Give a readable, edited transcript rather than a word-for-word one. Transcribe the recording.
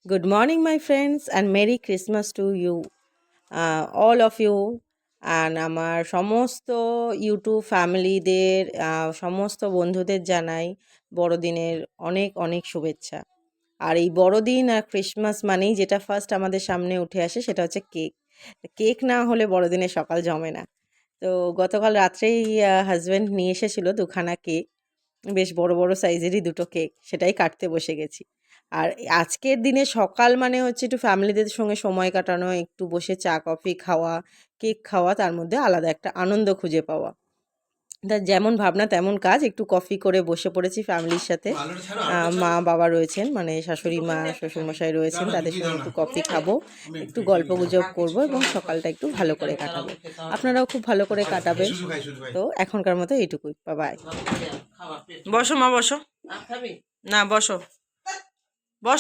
Good morning, my friends, and Merry Christmas to you, all of you. আর আমার সমস্ত YouTube ফ্যামিলিদের সমস্ত বন্ধুদের জানাই বড়দিনের অনেক অনেক শুভেচ্ছা। আর এই বড়দিন আর ক্রিসমাস মানেই যেটা ফার্স্ট আমাদের সামনে উঠে আসে সেটা হচ্ছে কেক। কেক না হলে বড়দিনের সকাল জমে না। তো গতকাল রাত্রেই হাজব্যান্ড নিয়ে এসেছিল দুখানা কেক, বেশ বড় বড় সাইজেরই দুটো কেক, সেটাই কাটতে বসে গেছি। আর আজকের দিনে সকাল মানে হচ্ছে একটু ফ্যামিলিদের সঙ্গে সময় কাটানো, একটু বসে চা কফি খাওয়া, কেক খাওয়া, তার মধ্যে আলাদা একটা আনন্দ খুঁজে পাওয়া। তা যেমন ভাবনা তেমন কাজ, একটু কফি করে বসে পড়েছি ফ্যামিলির সাথে। মা বাবা রয়েছেন, মানে শাশুড়ি মা শ্বশুরমশাই রয়েছেন, তাদের সঙ্গে একটু কফি খাবো, একটু গল্প গুজব করবো এবং সকালটা একটু ভালো করে কাটাবো। আপনারাও খুব ভালো করে কাটাবেন। তো এখনকার মতো এইটুকুই, বাই। বসো মা, বসো। না, বসো বসো।